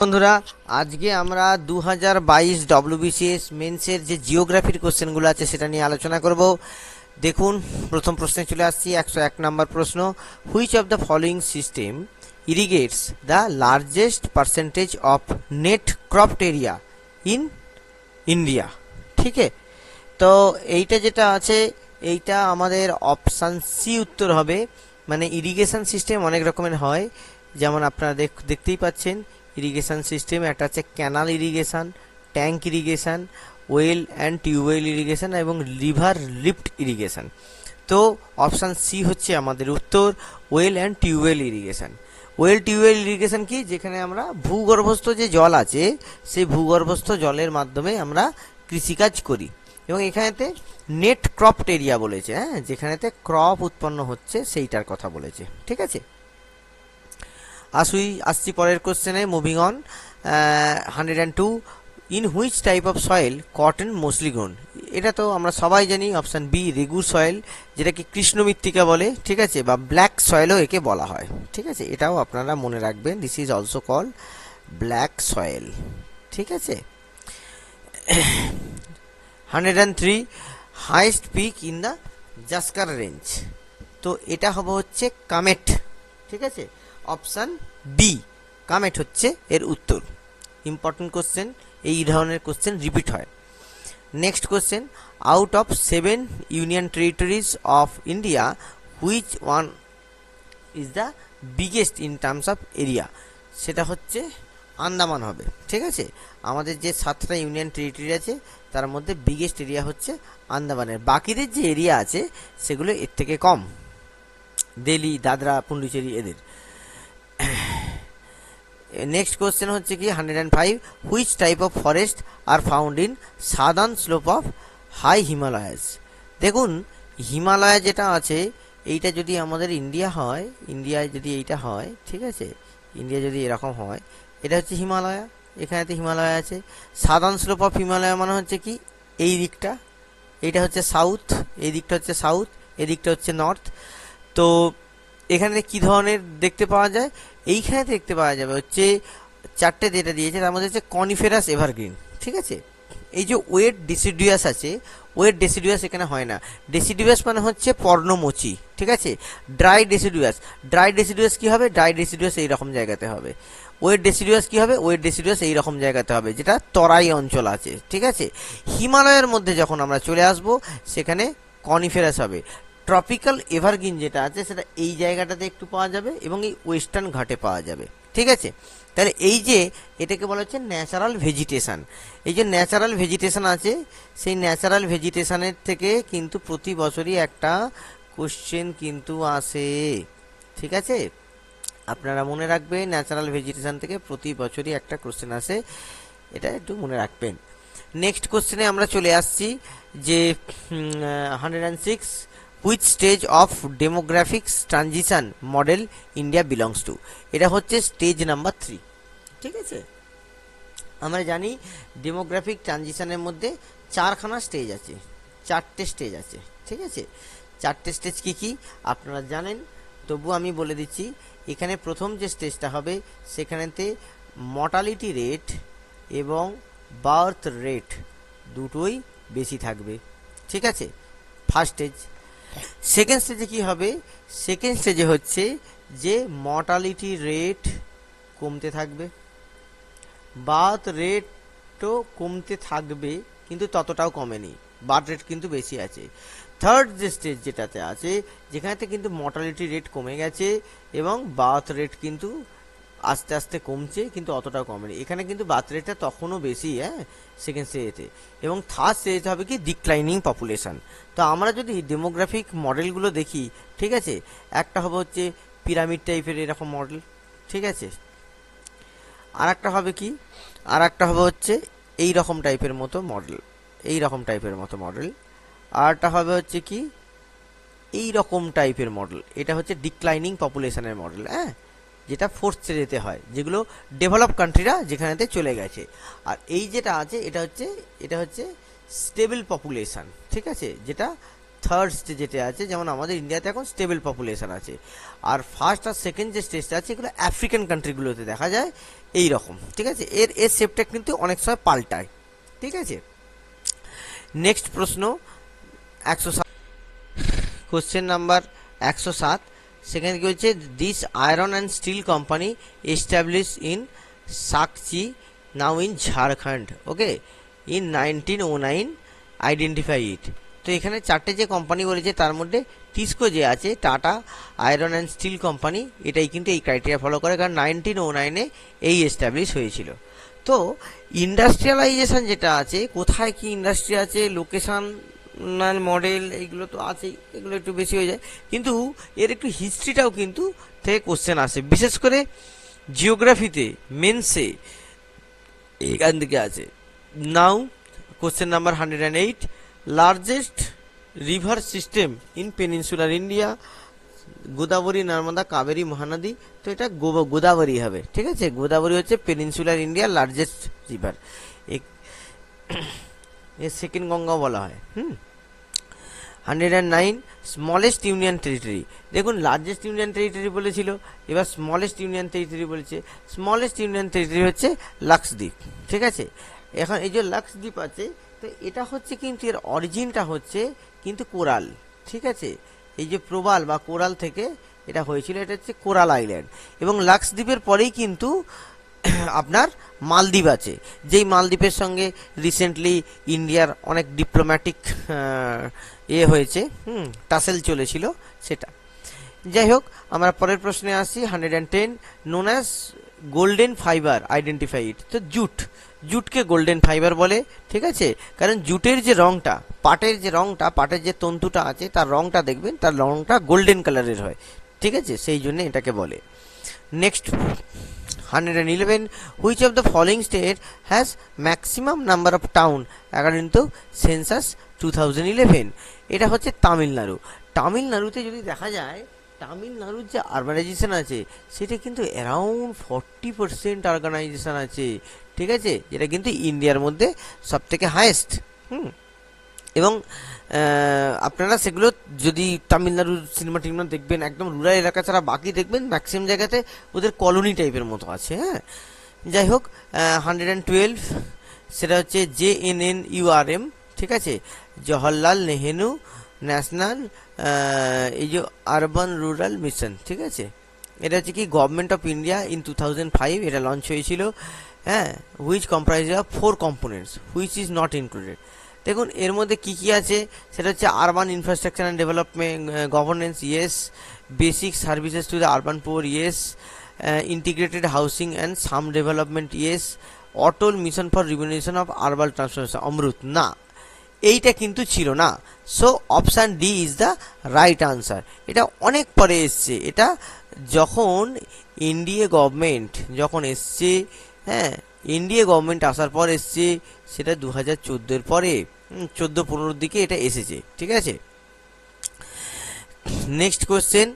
বন্ধুরা, আজকে আমরা 2022 ডব্লিউবিসিএস মেন্সের যে জিওগ্রাফির কোশ্চেনগুলো আছে সেটা নিয়ে আলোচনা করব। দেখুন, প্রথম প্রশ্নে চলে আসছি। 101 নম্বর প্রশ্ন, which of the following system irrigates the largest percentage of net cropped area in India? ঠিক আছে, তো এইটা যেটা আছে এইটা আমাদের অপশান সি উত্তর হবে। মানে ইরিগেশন সিস্টেম অনেক রকমের হয়, যেমন আপনারা দেখতেই পাচ্ছেন ইরিগেশন সিস্টেম। একটা হচ্ছে canal irrigation, tank irrigation, well and tube well irrigation এবং রিভার লিফট ইরিগেশন। তো অপশান সি হচ্ছে আমাদের উত্তর, well and tube well irrigation. Well tube well irrigation কি, যেখানে আমরা ভূগর্ভস্থ যে জল আছে সেই ভূগর্ভস্থ জলের মাধ্যমে আমরা কৃষিকাজ করি। এবং এখানেতে নেট ক্রপড এরিয়া বলেছে, হ্যাঁ, যেখানেতে ক্রপ উৎপন্ন হচ্ছে সেইটার কথা বলেছে। ঠিক আছে, আসছি পরের কোশ্চেনে। Moving on, 102, in which type of soil cotton mostly grown? এটা তো আমরা সবাই জানি, অপশান বি রেগু সয়েল, যেটাকে কৃষ্ণ মৃত্তিকা বলে। ঠিক আছে, বা ব্ল্যাক সয়েলও একে বলা হয়। ঠিক আছে, এটাও আপনারা মনে রাখবেন, this is also call black soil. ঠিক আছে, 103, highest peak in the Zanskar range? তো এটা হবে হচ্ছে কামেট। ঠিক আছে, অপশান বি কামেট হচ্ছে এর উত্তর। ইম্পর্টেন্ট কোশ্চেন, এই ধরনের কোশ্চেন রিপিট হয়। Next question, out of 7 union territories of India which one is the biggest in terms of area? সেটা হচ্ছে আন্দামান হবে। ঠিক আছে, আমাদের যে 7টা ইউনিয়ন টেরিটরি আছে তার মধ্যে বিগেস্ট এরিয়া হচ্ছে আন্দামানের। বাকিদের যে এরিয়া আছে সেগুলো এর থেকে কম, দিল্লি, দাদরা, পুন্ডুচেরি এদের। নেক্সট কোশ্চেন হচ্ছে কি 105, which type of forest are found in southern slope of high Himalayas? দেখুন, হিমালয় যেটা আছে এইটা যদি আমাদের ইন্ডিয়া হয়, ইন্ডিয়ায় যদি এইটা হয়, ঠিক আছে, ইন্ডিয়া যদি এরকম হয়, এটা হচ্ছে হিমালয়া, এখানেতে হিমালয় আছে। সাদার্ন স্লোপ অফ হিমালয় মানে হচ্ছে কি এই দিকটা, এইটা হচ্ছে সাউথ, এই দিকটা হচ্ছে সাউথ, এই দিকটা হচ্ছে নর্থ। তো এখানে কি ধরনের দেখতে পাওয়া যায়? এইখানে দেখতে পাওয়া যাবে হচ্ছে 4টে যেটা দিয়েছে তার মধ্যে হচ্ছে কনিফেরাস এভারগ্রিন। ঠিক আছে, এই যে ওয়েট ডেসিডুয়াস আছে, ওয়েট ডেসিডুয়াস এখানে হয় না। ডেসিডুয়াস মানে হচ্ছে পর্ণমোচী। ঠিক আছে, ড্রাই ডেসিডুয়াস, ড্রাই ডেসিডুয়াস কি হবে? ড্রাই ডেসিডুয়াস এইরকম জায়গাতে হবে। ওয়েট ডেসিডুয়াস কি হবে? ওয়েট ডেসিডুয়াস এইরকম জায়গাতে হবে, যেটা তরাই অঞ্চল আছে। ঠিক আছে, হিমালয়ের মধ্যে যখন আমরা চলে আসব সেখানে কনিফেরাস হবে। ট্রপিক্যাল এভারগ্রিন যেটা আছে সেটা এই জায়গাটাতে একটু পাওয়া যাবে এবং এই ওয়েস্টার্ন ঘাটে পাওয়া যাবে। ঠিক আছে, তাহলে এই যে এটাকে বলা হচ্ছে ন্যাচারাল ভেজিটেশন। এই যে ন্যাচারাল ভেজিটেশন আছে, সেই ন্যাচারাল ভেজিটেশনের থেকে কিন্তু প্রতি বছরই একটা কোশ্চেন কিন্তু আসে। ঠিক আছে, আপনারা মনে রাখবেন, ন্যাচারাল ভেজিটেশন থেকে প্রতি বছরই একটা কোশ্চেন আসে, এটা একটু মনে রাখবেন। নেক্সট কোশ্চেনে আমরা চলে আসছি যে 106, which stage of demographics transition model India belongs to? এটা হচ্ছে স্টেজ নাম্বার 3। ঠিক আছে, আমরা জানি ডেমোগ্রাফিক ট্রানজিশনের মধ্যে 4খানা স্টেজ আছে, 4টে স্টেজ আছে। ঠিক আছে, 4টে স্টেজ কি কি আপনারা জানেন, তবু আমি বলে দিচ্ছি। এখানে প্রথম যে স্টেজটা হবে সেখানেতে মর্টালিটি রেট এবং বার্থ রেট দুটোই বেশি থাকবে। ঠিক আছে, ফার্স্ট স্টেজ। সেকেন্ড স্টেজে কি হবে? সেকেন্ড স্টেজে হচ্ছে যে মর্টালিটি রেট কমতে থাকবে, বার্থ রেটও কমতে থাকবে, কিন্তু ততটাও কমেনি, বার্থ রেট কিন্তু বেশি আছে। থার্ড যে স্টেজ যেটাতে আছে, যেখানেতে কিন্তু মর্টালিটি রেট কমে গেছে এবং বার্থ রেট কিন্তু আস্তে আস্তে কমছে, কিন্তু অতটাও কমেনি, এখানে কিন্তু বার্থ রেটটা তখনও বেশি, হ্যাঁ, সেকেন্ড স্টেজেতে। এবং থার্ড স্টেজ হবে কি ডিক্লাইনিং পপুলেশন। তো আমরা যদি ডেমোগ্রাফিক মডেলগুলো দেখি, ঠিক আছে, একটা হবে হচ্ছে পিরামিড টাইপের এরকম মডেল। ঠিক আছে, আর একটা হবে কি, আর একটা হবে হচ্ছে এই রকম টাইপের মতো মডেল, এই রকম টাইপের মতো মডেল। আরটা হবে হচ্ছে কি এই রকম টাইপের মডেল, এটা হচ্ছে ডিক্লাইনিং পপুলেশনের মডেল, হ্যাঁ, যেটা ফোর্থ স্টেজেতে হয়, যেগুলো ডেভেলপ কান্ট্রিরা যেখানেতে চলে গেছে। আর এই যেটা আছে এটা হচ্ছে স্টেবল পপুলেশন। ঠিক আছে, যেটা থার্ড স্টেজেতে আছে, যেমন আমাদের ইন্ডিয়াতে এখন স্টেবল পপুলেশন আছে। আর ফার্স্ট আর সেকেন্ড যে স্টেজটা আছে এগুলো আফ্রিকান কান্ট্রিগুলোতে দেখা যায় এই রকম, ঠিক আছে। এর শেপটা কিন্তু অনেক সময় পাল্টায়, ঠিক আছে। নেক্সট প্রশ্ন 107, কোশ্চেন নাম্বার 107, সেখানে কি হচ্ছে, this iron and steel company establish in Sakchi, now in Jharkhand, okay, in 1909, identify it. তো এখানে চারটে যে কোম্পানি বলেছে তার মধ্যে টিসকো যে আছে, tata iron and steel company, এটাই কিন্তু এই ক্রাইটেরিয়া ফলো করে, কারণ 1909-এ এই এস্টাবলিশ হয়েছিল। তো ইন্ডাস্ট্রিয়ালাইজেশন যেটা আছে, কোথায় কি ইন্ডাস্ট্রি আছে, লোকেশন মডেল, এইগুলো তো আছেই, এগুলো একটু বেশি হয়ে যায়, কিন্তু এর একটু হিস্ট্রিটাও কিন্তু থেকে কোশ্চেন আসে, বিশেষ করে জিওগ্রাফিতে মেন্সে এখান থেকে আছে। Now question number 108, largest river system in peninsular India, Godavari, Narmada, Kaveri, Mahanadi. তো এটা গোদাবরী হবে, ঠিক আছে। গোদাবরী হচ্ছে পেনিনসুলার ইন্ডিয়ার লার্জেস্ট রিভার, এর সেকেন্ড গঙ্গাও বলা হয়। 109, স্মলেস্ট ইউনিয়ন টেরিটরি। দেখুন লার্জেস্ট ইউনিয়ন টেরিটরি বলেছিল, এবার স্মলেস্ট ইউনিয়ন টেরিটরি বলেছে। স্মলেস্ট ইউনিয়ন টেরিটরি হচ্ছে লাক্ষদ্বীপ, ঠিক আছে। এখন এই যে লাক্ষদ্বীপ আছে, তো এটা হচ্ছে কিন্তু এর অরিজিনটা হচ্ছে কিন্তু কোরাল, ঠিক আছে। এই যে প্রবাল বা কোরাল থেকে এটা হয়েছিল, এটা হচ্ছে কোরাল আইল্যান্ড। এবং লাক্ষদ্বীপের পরেই কিন্তু আপনার মালদ্বীপ আছে, যেই মালদ্বীপের সঙ্গে রিসেন্টলি ইন্ডিয়ার অনেক ডিপ্লোম্যাটিক হয়েছে, টাসেল চলেছিল সেটা। যাই হোক, আমরা পরের প্রশ্নে আসি। 110, known as golden fibre, identify it. তো জুটকে গোল্ডেন ফাইবার বলে, ঠিক আছে, কারণ জুটের যে রংটা, পাটের যে রংটা, পাটের যে তন্তুটা আছে তার রংটা দেখবেন, তার রংটা গোল্ডেন কালারের হয়, ঠিক আছে, সেই জন্য এটাকে বলে। Next 111, which of the following state has maximum number of town according to census 2011? এটা হচ্ছে তামিলনাড়ু। তামিলনাড়ুতে যদি দেখা যায়, তামিলনাড়ুর যে আরবানাইজেশন আছে সেটা কিন্তু অ্যারাউন্ড 40% আরবানাইজেশন আছে, ঠিক আছে, যেটা কিন্তু ইন্ডিয়ার মধ্যে সব থেকে হায়েস্ট। এবং আপনারা সেগুলো যদি তামিলনাড়ুর সিনেমা টিনেমা দেখবেন, একদম রুরাল এলাকা ছাড়া বাকি দেখবেন ম্যাক্সিমাম জায়গাতে ওদের কলোনি টাইপের মতো আছে, হ্যাঁ। যাই হোক, 112, সেটা হচ্ছে JNNURM, ঠিক আছে, জওহরলাল নেহেরু ন্যাশনাল এই যে আরবান রুরাল মিশন, ঠিক আছে। এটা হচ্ছে কি গভর্নমেন্ট অফ ইন্ডিয়া ইন 2005 এটা লঞ্চ হয়েছিল, হ্যাঁ। Which comprise of 4 components which is not included. দেখুন এর মধ্যে কি কি আছে, সেটা হচ্ছে urban infrastructure and development governance, yes. Basic services to the urban poor, yes. Integrated housing and slum development, yes. Atal mission for remuneration of urban transformation, Amrut, না, এইটা কিন্তু ছিল না। So option D is the right answer. এটা অনেক পরে এসছে, এটা যখন এনডিএ গভর্নমেন্ট যখন এসছে, হ্যাঁ, এনডিএ গভর্নমেন্ট আসার পর এসছে, সেটা 2014-এর পরে, 14-15 দিকে এটা এসেছে, ঠিক আছে। Next question,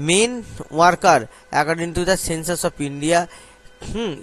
main worker according to the census of India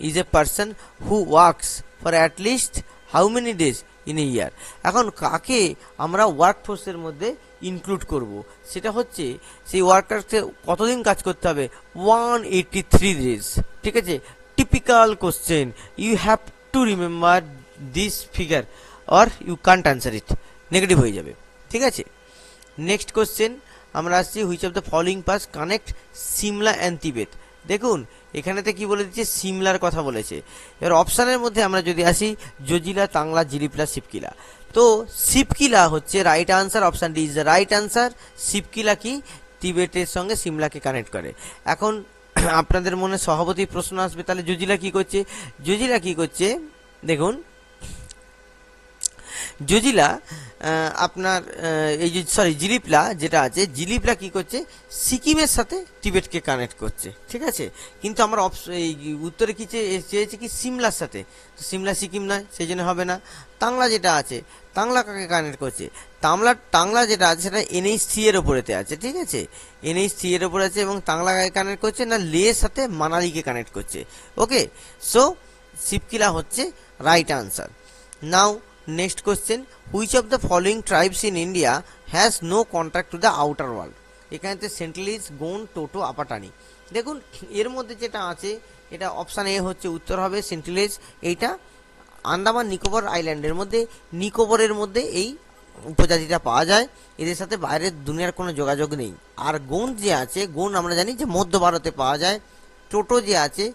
is a person who works for at least how many days in a year. এখন কাকে আমরা ওয়ার্কফোর্সের মধ্যে ইনক্লুড করব, সেটা হচ্ছে সেই ওয়ার্কারকে কতদিন কাজ করতে হবে, 183 ডেজ, ঠিক আছে। Typical question, you have to remember this figure or you can't answer it, negative হয়ে যাবে, ঠিক আছে। নেক্সট কোশ্চেন আমরা আসছি, which of the following pass connect Shimla and Tibet. দেখুন এখানেতে কি বলে দিচ্ছে, সিমলার কথা বলেছে। এবার অপশানের মধ্যে আমরা যদি আসি, জজিলা, তাংলা, জিলিপলা, শিবকিলা। তো শিবকিলা হচ্ছে right answer, option D is the right answer. Shipkila কি তিবেটের সঙ্গে সিমলাকে কানেক্ট করে। এখন আপনাদের মনে সভাপতি প্রশ্ন আসবে, তাহলে জজিলা কি করছে? জজিলা কি করছে দেখুন, জজিলা আপনার এই যে জিলিপলা যেটা আছে, জিলিপলা কি করছে, সিকিমের সাথে টিবেটকে কানেক্ট করছে, ঠিক আছে। কিন্তু আমার এই উত্তরে কি চেয়েছে কি, সিমলার সাথে, তো সিমলা সিকিম নয়, সেই জন্য হবে না। তাংলা যেটা আছে, তাংলা কাকে কানেক্ট করছে, টাংলা যেটা আছে সেটা NH3 এর ওপরেতে আছে, ঠিক আছে, NH3 এর ওপরে আছে। এবং তাংলা কাকে কানেক্ট করছে না, লের সাথে মানালিকে কানেক্ট করছে, ওকে। সো শিবকিলা হচ্ছে right answer. Now next question, which of the following tribes in India has no contact to the outer world. এখানেতে সেন্ট্রালিজ, গোন, টোটো, আপাটানি। দেখুন এর মধ্যে যেটা আছে, এটা অপশান এ হচ্ছে উত্তর হবে সেন্ট্রালিজ। এইটা আন্দামান নিকোবর আইল্যান্ডের মধ্যে, নিকোবরের মধ্যে এই উপজাতিটা পাওয়া যায়। এদের সাথে বাইরের দুনিয়ার কোনো যোগাযোগ নেই। আর গোন যে আছে, গোন আমরা জানি যে মধ্য ভারতে পাওয়া যায়। টোটো যে আছে